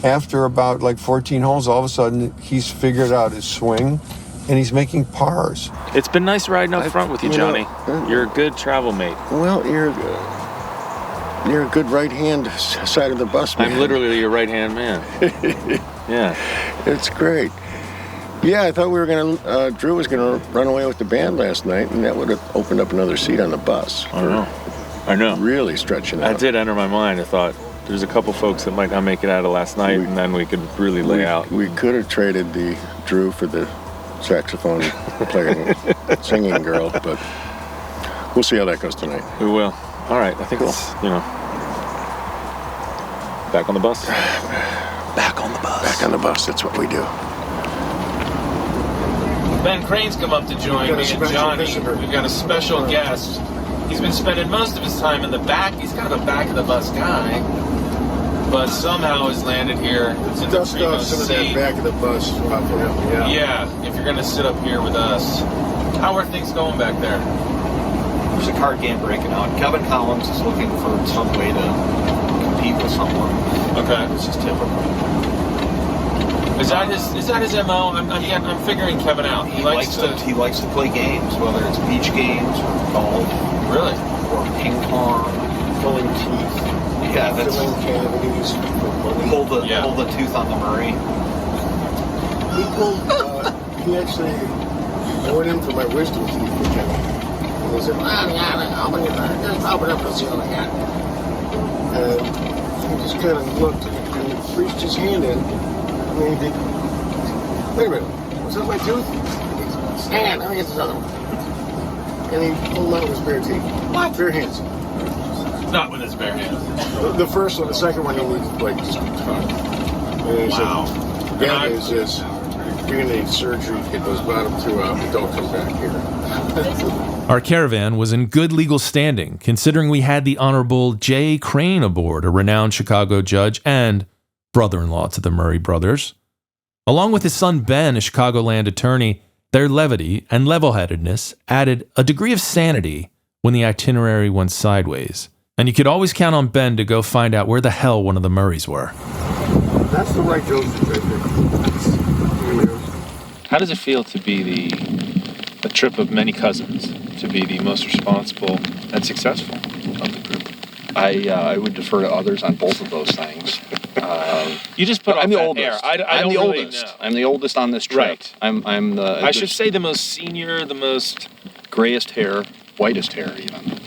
after about like 14 holes, all of a sudden he's figured out his swing, and he's making pars. It's been nice riding up front with you, Johnny. You're a good travel mate. Well, you're a good right-hand side of the bus, man. I'm literally your right-hand man. Yeah. It's great. Yeah, I thought Drew was gonna run away with the band last night, and that would have opened up another seat on the bus. I know. Really stretching out. That did enter my mind. I thought there's a couple folks that might not make it out of last night, and then we could really lay out. We could have traded the Drew for the saxophone playing singing girl, but we'll see how that goes tonight. We will. All right. I think it's, Back on the bus? Back on the bus. Back on the bus, that's what we do. Ben Crane's come up to join me and Johnny. We've got a special guest. He's been spending most of his time in the back. He's kind of a back of the bus guy, but somehow has landed here. Dust off some of that back of the bus. Yeah, if you're going to sit up here with us. How are things going back there? There's a card game breaking out. Kevin Collins is looking for some way to compete with someone. Okay. This is typical. Is that his MO? I'm figuring Kevin out. He likes to play games, whether it's beach games or golf. Really? Or ping pong. Filling teeth. Yeah, that's filling cavities. Pull the tooth on the Murray. He actually, I went in for my wisdom teeth for Kevin. And he said, I'm going to open up and see all I got. And he just kind of looked and reached his hand in. And he did, wait a minute, was that my tooth? Hang on, let me get this other one. And he pulled out with his bare teeth. What? Bare hands. Not with his bare hands. The first one, the second one, he needed like just a ton. And he said, the news is you're going to need surgery to get those bottom two out, but don't come back here. Our caravan was in good legal standing, considering we had the Honorable J. Crane aboard, a renowned Chicago judge and brother-in-law to the Murray brothers. Along with his son Ben, a Chicagoland attorney, their levity and level-headedness added a degree of sanity when the itinerary went sideways. And you could always count on Ben to go find out where the hell one of the Murrays were. That's the right Joseph right there. How does it feel to be a trip of many cousins, to be the most responsible and successful of the group? I would defer to others on both of those things. You just put I'm off the that oldest. air. I'm the really oldest. know. I'm the oldest on this trip. Right. I'm the. I should say the most senior, the most grayest hair, whitest hair even.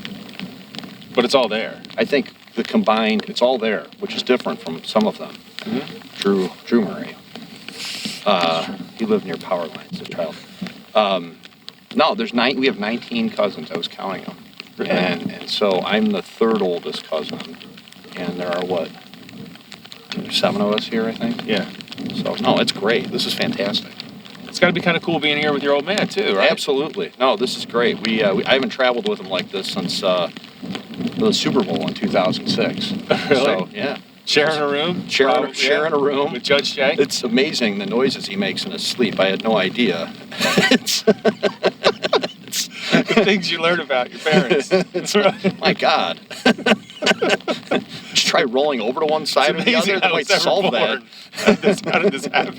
But it's all there. I think the combined, it's all there, which is different from some of them. Mm-hmm. Drew Murray. He lived near power lines as a child. No, we have 19 cousins. I was counting them. Really? And so I'm the third oldest cousin. And there are, what, 7 of us here, I think? Yeah. So, no, it's great. This is fantastic. It's got to be kind of cool being here with your old man, too, right? Absolutely. No, this is great. I haven't traveled with him like this since the Super Bowl in 2006. Really? So, yeah. Sharing a room? Sharing a room. With Judge Jay? It's amazing the noises he makes in his sleep. I had no idea. The things you learn about your parents. My God. Just try rolling over to one side or the other. That might solve that. How did this happen?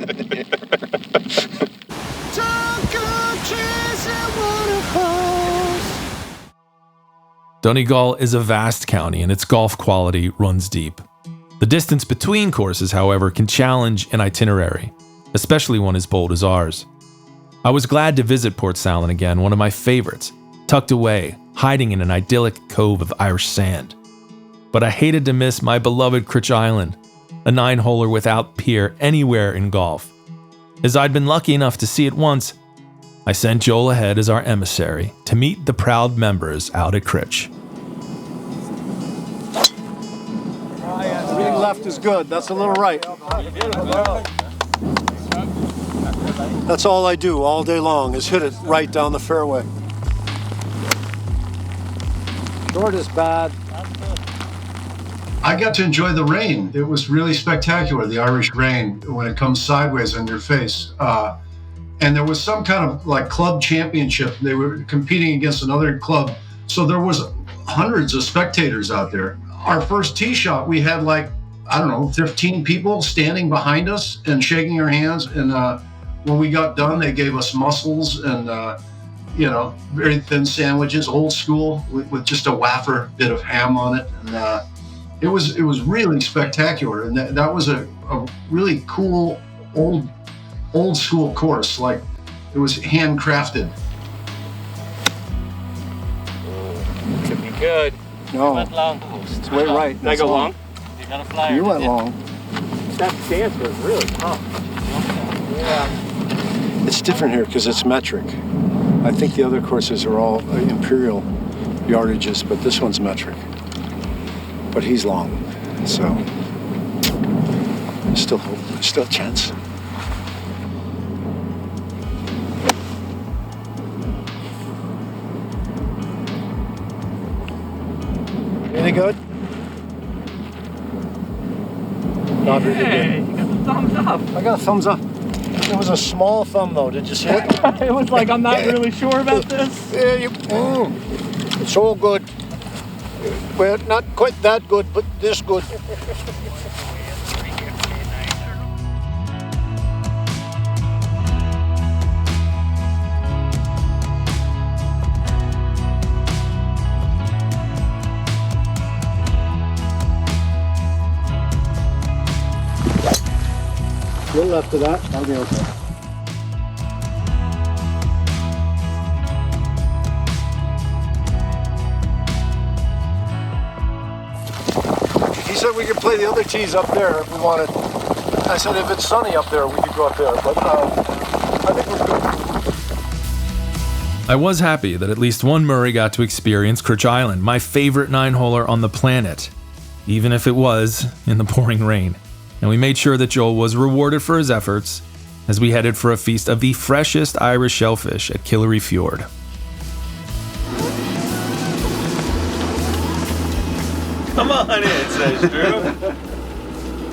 Donegal is a vast county and its golf quality runs deep. The distance between courses, however, can challenge an itinerary, especially one as bold as ours. I was glad to visit Port Salin again, one of my favorites, tucked away, hiding in an idyllic cove of Irish sand. But I hated to miss my beloved Critch Island, a 9-holer without pier anywhere in golf. As I'd been lucky enough to see it once, I sent Joel ahead as our emissary to meet the proud members out at Critch. Everything left is good. That's a little right. That's all I do all day long is hit it right down the fairway. Short is bad. I got to enjoy the rain. It was really spectacular, the Irish rain, when it comes sideways on your face. And there was some kind of like club championship. They were competing against another club. So there was hundreds of spectators out there. Our first tee shot, we had 15 people standing behind us and shaking our hands. And when we got done, they gave us mussels and, very thin sandwiches, old school, with just a wafer bit of ham on it. And it was really spectacular. And that was a really cool, old school course. Like, it was handcrafted. Could be good. No. Went long. It's way right. Did I go long? You got a flyer. You went long. That stance was really tough. Yeah. It's different here because it's metric. I think the other courses are all imperial yardages, but this one's metric. But he's long, so Still hope. Still a chance. Any good? Not really good. You got the thumbs up. I got a thumbs up. It was a small thumb though, did you see it? It was like, I'm not really sure about this. Yeah, it's all good. Well, not quite that good, but this good. A little after that, that'll be okay. He said we could play the other tees up there if we wanted. I said if it's sunny up there, we could go up there, but I think we're good. I was happy that at least one Murray got to experience Crutch Island, my favorite 9-holer on the planet, even if it was in the pouring rain. And we made sure that Joel was rewarded for his efforts as we headed for a feast of the freshest Irish shellfish at Killary Fjord. Come on in, says Drew.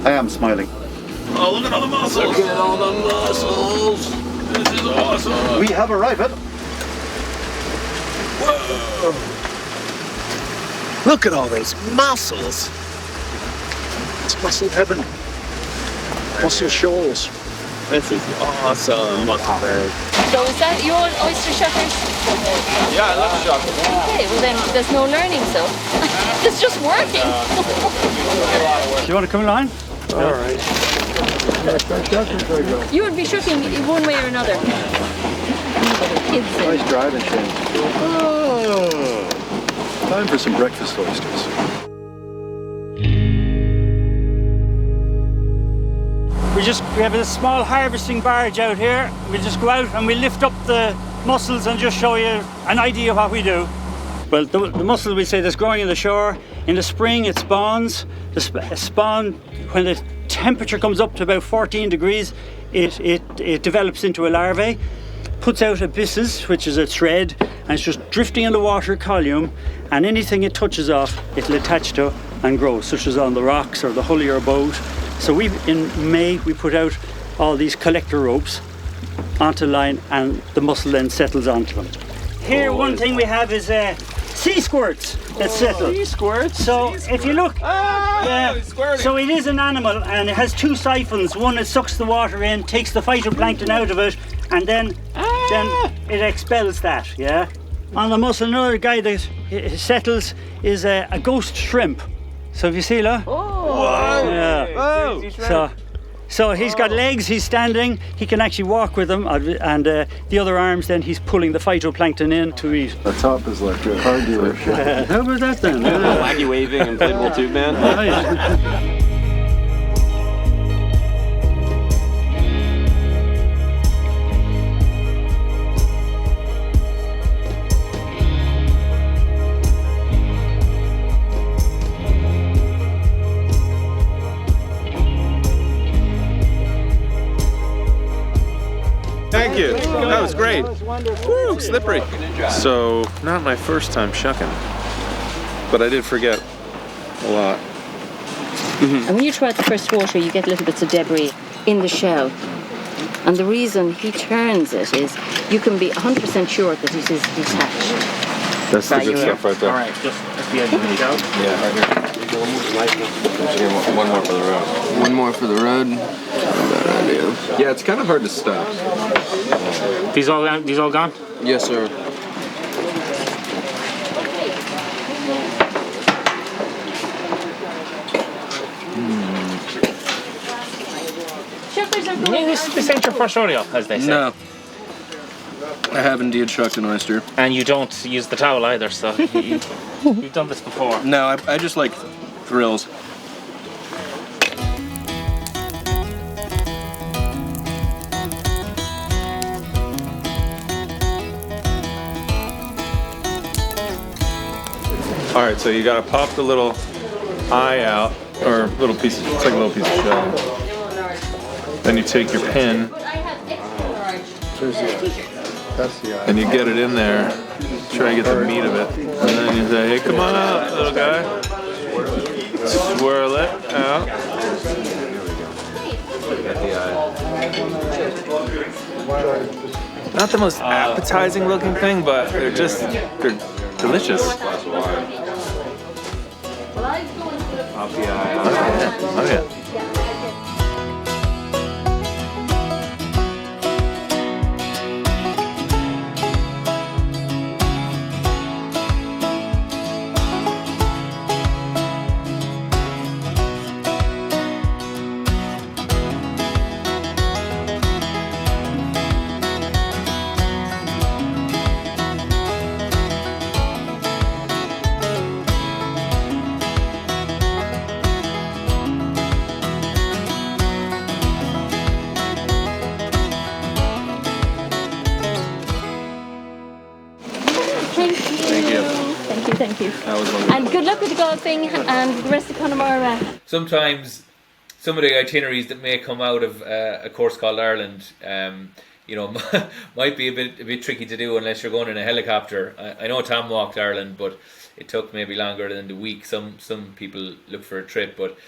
I am smiling. Oh, look at all the mussels. Look at all the mussels. This is awesome. We have arrived. Whoa. Look at all those mussels. It's mussel heaven. Mussel shoals. This is awesome. Mussel bag. So is that your oyster shuckers? Yeah, I love shuckers. Okay, well then there's no learning, so it's just working. You want to come along? All right. You would be shucking one way or another. Kids in. Nice driving, Shane. Oh, time for some breakfast oysters. We have a small harvesting barge out here. We just go out and we lift up the mussels and just show you an idea of what we do. Well, the mussel we say that's growing in the shore. In the spring it spawns. The spawn, when the temperature comes up to about 14 degrees, it develops into a larvae, puts out abysses, which is a thread, and it's just drifting in the water column, and anything it touches off, it'll attach to and grow, such as on the rocks or the hull of your boat. So in May, we put out all these collector ropes onto line, and the mussel then settles onto them. Here, one thing we have is sea squirts that settle. Sea squirts? So if you look, so it is an animal, and it has two siphons. One that sucks the water in, takes the phytoplankton out of it, and then it expels that, yeah? On the mussel, another guy that settles is a ghost shrimp. So if you see, look. Oh, yeah. Oh. So he's got legs, he's standing, he can actually walk with them, and the other arms then he's pulling the phytoplankton in to eat. The top is like a car dealership. How about that then? Wacky waving inflatable tube man. Thank you. That was great. Woo, slippery. So, not my first time shucking, but I did forget a lot. And when you try out the first water, you get little bits of debris in the shell. And the reason he turns it is you can be 100% sure that it is detached. That's the good stuff right there. All right, just at the edge of the shell. Yeah, right here. One more for the road. One more for the road. Bad idea. Yeah, it's kind of hard to stop. These all gone? Yes, sir. Shuckers are going. This ain't your first rodeo, as they say. No. I have indeed shucked an oyster. And you don't use the towel either, so you've done this before. No, I just like thrills. All right, so you gotta pop the little eye out, or little piece. It's like a little piece of shell. Then you take your pin and you get it in there, try to get the meat of it, and then you say, hey, come on out, little guy. Swirl it out. Not the most appetizing looking thing, but they're delicious. Oh yeah. Thank you. And good luck with the golfing and the rest of Connemara. Sometimes some of the itineraries that may come out of a course called Ireland, might be a bit tricky to do unless you're going in a helicopter. I know Tom walked Ireland, but it took maybe longer than the week. Some people look for a trip, but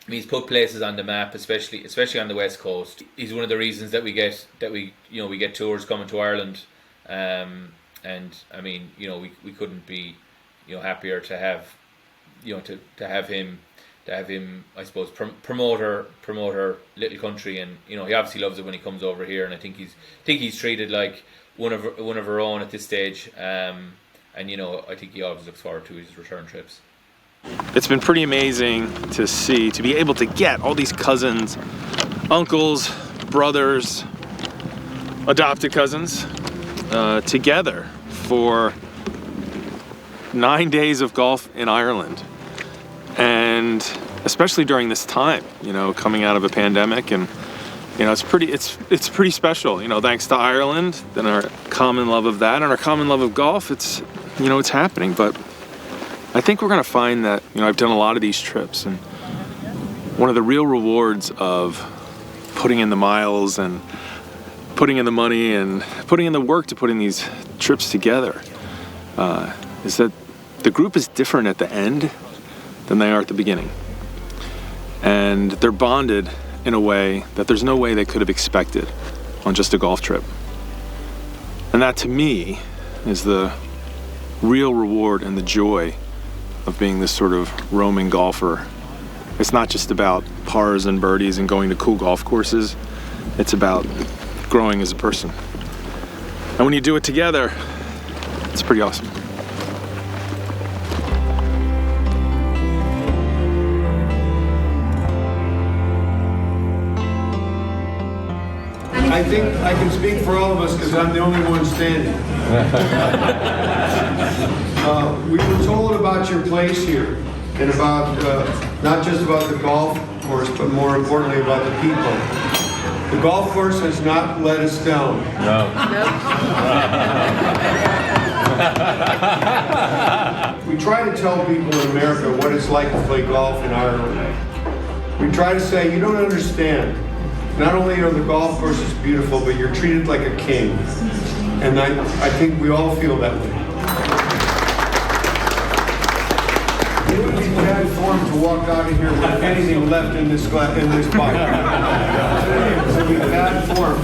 he's put places on the map, especially on the West Coast. He's one of the reasons that we get tours coming to Ireland. And I mean, we couldn't be, happier to have, to have him, I suppose, promote our little country, and he obviously loves it when he comes over here, and I think he's treated like one of our own at this stage, and I think he always looks forward to his return trips. It's been pretty amazing to be able to get all these cousins, uncles, brothers, adopted cousins, together for 9 days of golf in Ireland, and especially during this time, coming out of a pandemic, and it's pretty special, thanks to Ireland and our common love of that and our common love of golf. It's happening, but I think we're gonna find that I've done a lot of these trips, and one of the real rewards of putting in the miles and putting in the money and putting in the work to putting these trips together is that the group is different at the end than they are at the beginning. And they're bonded in a way that there's no way they could have expected on just a golf trip. And that, to me, is the real reward and the joy of being this sort of roaming golfer. It's not just about pars and birdies and going to cool golf courses. It's about growing as a person. And when you do it together, it's pretty awesome. I think I can speak for all of us because I'm the only one standing. We were told about your place here and about not just about the golf course, but more importantly about the people. The golf course has not let us down. No. We try to tell people in America what it's like to play golf in Ireland. We try to say, you don't understand. Not only are the golf courses beautiful, but you're treated like a king. And I think we all feel that way. It would be bad form to walk out of here with anything left in this bike. It would be bad form.